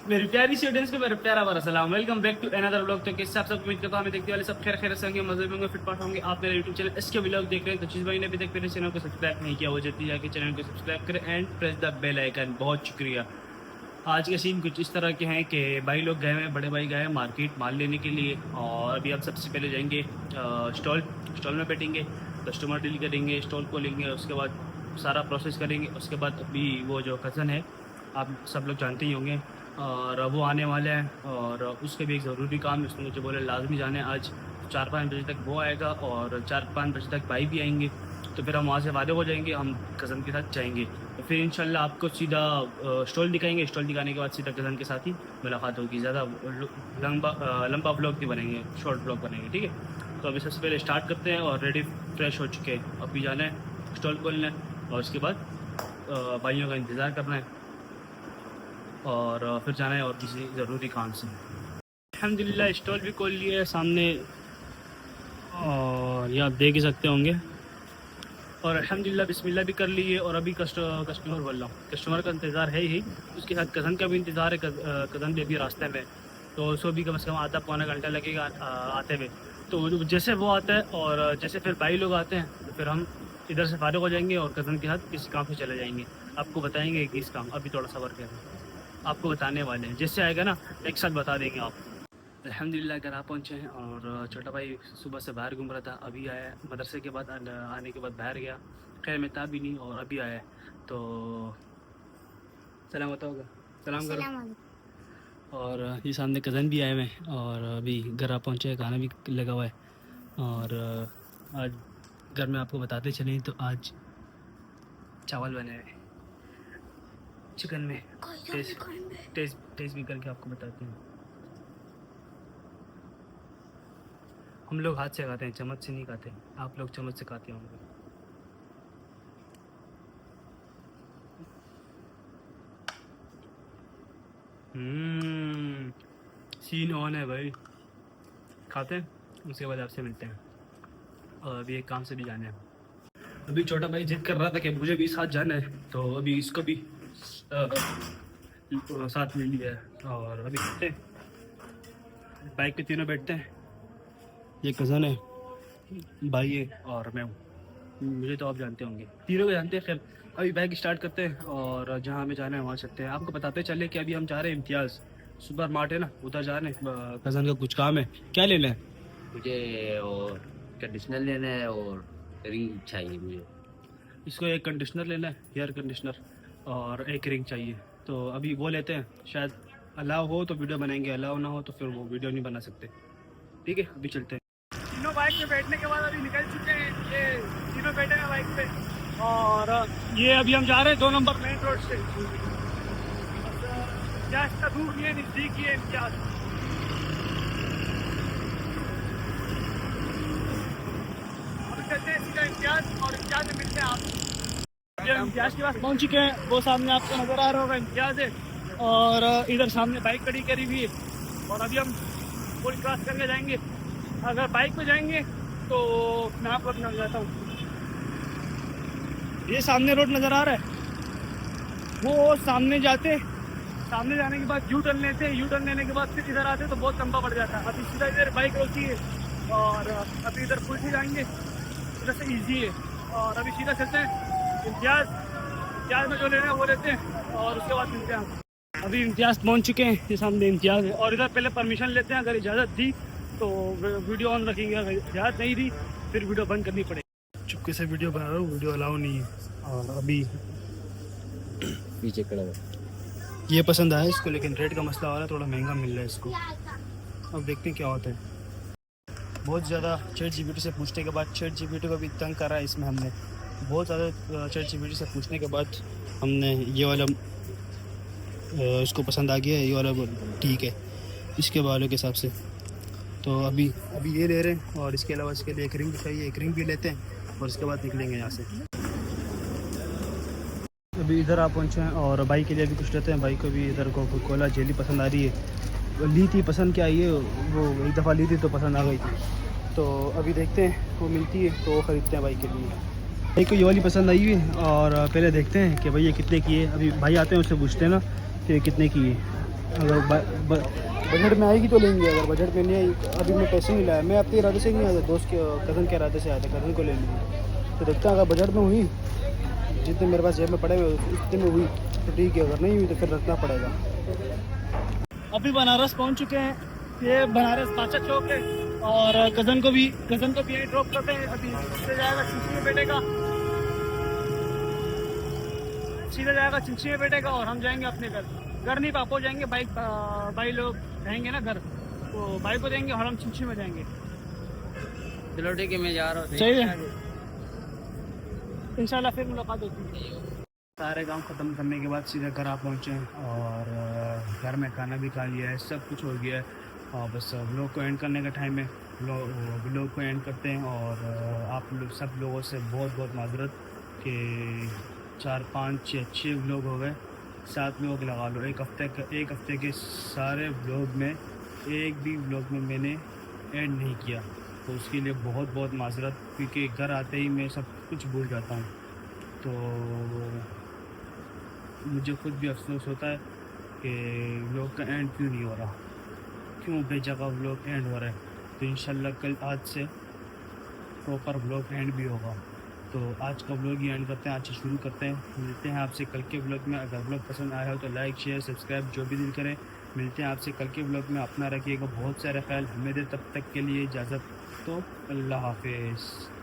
मेरी प्यारी सी ऑडियंस को मेरा प्यारा वाला सलाम। Welcome back to another vlog. तो किससे आप सब उम्मीद करता हूं हमें देखने वाले सब खैर खैर से होंगे, मजे में होंगे, फिट फाट होंगे। आप मेरे यूट्यूब चैनल इसके व्लॉग देख रहे हैं तो चीज़ भाई ने अभी तक मेरे चैनल को सब्सक्राइब नहीं किया, वो जल्दी जाके चैनल को सब्सक्राइब करें and press the bell icon. बहुत शुक्रिया। आज के सीन कुछ इस तरह के हैं कि भाई लोग गए हैं, बड़े भाई गए हैं मार्केट माल लेने के लिए, और अभी हम सबसे पहले जाएंगे स्टॉल में बैठेंगे, कस्टमर डील करेंगे, स्टॉल को लेंगे, उसके बाद सारा प्रोसेस करेंगे। उसके बाद अभी वो जो कज़न है आप सब लोग जानते ही होंगे, और वो आने वाले हैं, और उसके भी एक ज़रूरी काम है, उसने मुझे बोले लाजमी जाने आज 4-5 बजे तक वो आएगा और 4-5 बजे तक भाई भी आएंगे। तो फिर हम वहाँ से वादे हो जाएंगे, हम कज़न के साथ जाएंगे। तो फिर इंशाल्लाह आपको सीधा स्टॉल दिखाएंगे, स्टॉल दिखाने के बाद सीधा कज़न के साथ ही मुलाकात होगी। ज़्यादा लंबा व्लॉग नहीं बनेंगे, शॉर्ट व्लॉग बनेंगे, ठीक है। तो अभी सबसे पहले स्टार्ट करते हैं, और रेडी फ्रेश हो चुके हैं, अभी जाना है स्टॉल खोलना है, और उसके बाद भाइयों का इंतज़ार करना है, और फिर जाना है और किसी ज़रूरी काम से। अल्हम्दुलिल्लाह स्टॉल भी खोल लिया है सामने, और ये आप देख ही सकते होंगे, और अल्हम्दुलिल्लाह बिस्मिल्लाह भी कर ली है। और अभी कस्टमर बोल रहा हूँ, कस्टमर का इंतज़ार है ही, उसके साथ कज़न का भी इंतज़ार है। कज़न भी अभी रास्ते में, तो उसको भी कम से कम आधा पौना घंटा लगेगा आते हुए। तो जैसे वो आता है और जैसे फिर भाई लोग आते हैं, तो फिर हम इधर से फारिग हो जाएंगे और कज़न के साथ किसी काम से चले जाएंगे। आपको बताएंगे किस काम, अभी थोड़ा सा वर्क है आपको बताने वाले हैं, जैसे आएगा ना एक साथ बता देंगे आप। अल्हम्दुलिल्लाह घर आ पहुँचे हैं, और छोटा भाई सुबह से बाहर घूम रहा था, अभी आया मदरसे के बाद, आने के बाद बाहर गया, खैर मैं था भी नहीं, और अभी आया। तो सलाम होता होगा, सलाम करो। और ये सामने कज़न भी आए हुए हैं, और अभी घर आ पहुँचे हैं, खाना भी लगा हुआ है। और आज घर में आपको बताते चलें तो आज चावल बने हैं चिकन में। टेस्ट भी करके आपको बताते हैं। हम लोग हाथ से खाते हैं, चम्मच से नहीं खाते, आप लोग चम्मच से खाते होंगे। सीन ऑन है भाई, खाते हैं उसके बाद आपसे मिलते हैं। और अभी एक काम से भी जाना है। अभी छोटा भाई जिद कर रहा था कि मुझे भी साथ जाना है, तो अभी इसको भी साथ ले लिया है, और अभी चलते हैं, बाइक पे तीनों बैठते हैं। ये कज़न है, भाई है, और मैं हूँ। मुझे तो आप जानते होंगे, तीनों को जानते हैं। खैर अभी बाइक स्टार्ट करते हैं, और जहाँ हमें जाना है वहाँ चलते हैं। आपको बताते चले कि अभी हम जा रहे हैं इम्तियाज़ सुपर मार्ट है ना, उधर जा रहे हैं, कज़न का कुछ काम है। क्या लेना है? मुझे और कंडीशनर लेना है और रिंग चाहिए मुझे। इसको एक कंडीशनर लेना है, हेयर कंडीशनर, और एक रिंग चाहिए। तो अभी वो लेते हैं, शायद अलाउ हो तो वीडियो बनाएंगे, अलाउ ना हो तो फिर वो वीडियो नहीं बना सकते, ठीक है। अभी चलते हैं। तीनों बाइक पे बैठने के बाद अभी निकल चुके हैं, ये तीनों बैठे हैं बाइक पे, और ये अभी हम जा रहे हैं 2 नंबर मेन रोड से। इम्तियाज़ का दूर नहीं है, नज़दीक ही है इम्तियाज़। अभी चलते हैं सीधा इम्तियाज़, और इम्तियाज़ में मिलते हैं आप। ये इम्तियाज़ के पास पहुँच चुके हैं, वो सामने आपको नज़र आ रहा होगा इम्तियाज़ है, और इधर सामने बाइक खड़ी करी हुई है, और अभी हम पुल क्रॉस करके जाएंगे। अगर बाइक पे जाएंगे तो मैं आपको अपना जाता हूँ, ये सामने रोड नज़र आ रहा है, वो सामने जाने के बाद यू टर्न लेते हैं, यू टर्न लेने के बाद फिर इधर आते तो बहुत लंबा पड़ जाता है। अभी सीधा इधर बाइक रोकी है, और अभी इधर पुल से जाएंगे, इधर से ईजी है, और अभी सीधा चलते हैं इम्तियाज़ में जो लेना है वो लेते हैं, और उसके बाद मिलते हैं। अभी इम्तियाज़ पहुंच चुके हैं, ये सामने इम्तियाज़ है, और इधर पहले परमिशन लेते हैं, अगर इजाज़त दी तो वीडियो ऑन रखेंगे, अगर इजाज़त नहीं दी फिर वीडियो बंद करनी पड़ेगी। चुपके से वीडियो बना रहा हूँ, वीडियो अलाउ नहीं है। और अभी पीछे खड़ा है, ये पसंद आया इसको, लेकिन रेट का मसला हो रहा है, थोड़ा महंगा मिल रहा है इसको। अब देखते हैं क्या होता है। बहुत ज़्यादा ChatGPT से पूछने के बाद, ChatGPT को भी तंग करा है इसमें हमने, बहुत ज़्यादा ChatGPT से पूछने के बाद हमने ये वाला इसको पसंद आ गया है, ये वाला ठीक है इसके बालों के हिसाब से। तो अभी ये ले रहे हैं, और इसके अलावा इसके लिए एक रिंग भी चाहिए, एक रिंग भी लेते हैं, और इसके बाद निकलेंगे यहाँ से। अभी इधर आप पहुँचे हैं, और भाई के लिए भी कुछ लेते हैं। भाई को भी इधर कोला जेली पसंद आ रही है, ली थी पसंद क्या आई है, वो एक दफ़ा ली थी तो पसंद आ गई थी, तो अभी देखते हैं वो मिलती है तो वो ख़रीदते हैं भाई के लिए। भाई को ये वाली पसंद आई हुई है, और पहले देखते हैं कि भाई ये कितने की है। अभी भाई आते हैं उससे पूछते हैं ना कि कितने की है। अगर बजट में आएगी तो लेंगे, अगर बजट में नहीं आई अभी मैं पैसे नहीं लाया, मैं अपने इरादे से नहीं आया, दोस्त के कज़न के इरादे से आया था, कज़न को लेने। तो देखते हैं अगर बजट में हुई, जितने मेरे पास जेब में पड़े हुए उतने में हुई तो ठीक है, अगर नहीं हुई तो फिर रखना पड़ेगा। अभी बनारस पहुंच चुके हैं, ये बनारस पाचा चौक है, और कज़न को भी यहीं ड्रॉप करते हैं। अभी सीधे जाएगा चिंची में बैठेगा, और हम जाएंगे अपने घर नहीं पापो जाएंगे, भाई लोग रहेंगे ना घर, तो भाई को देंगे और हम चिंची में जाएंगे। चलो ठीक है, मैं जा रहा हूँ। सही है, इंशाल्लाह फिर मुलाकात होती है। सारे काम ख़त्म करने के बाद सीधे घर आ पहुँचे हैं, और घर में खाना भी खा लिया है, सब कुछ हो गया है, और बस व्लॉग को एंड करने का टाइम है। व्लॉग को एंड करते हैं, और आप लोग सब लोगों से बहुत बहुत माजरत कि 4 5 6 व्लॉग हो गए, 7 व्लॉग लगा लो एक हफ्ते के सारे व्लॉग में, एक भी व्लॉग में मैंने एंड नहीं किया, तो उसके लिए बहुत बहुत माजरत, क्योंकि घर आते ही मैं सब कुछ भूल जाता हूँ। तो मुझे खुद भी अफसोस होता है कि व्लॉग का एंड क्यों नहीं हो रहा, क्यों बेजगह व्लॉग एंड हो रहा है। तो इंशाल्लाह आज से प्रॉपर व्लॉग एंड भी होगा। तो आज का व्लॉग ही एंड करते हैं, आज से शुरू करते हैं। मिलते हैं आपसे कल के व्लॉग में। अगर व्लॉग पसंद आया हो तो लाइक शेयर सब्सक्राइब जो भी दिल करें। मिलते हैं आपसे कल के व्लॉग में। अपना रखिएगा बहुत सारा ख्याल। हमें दे तब तक के लिए इजाज़त, तो अल्लाह हाफिज़।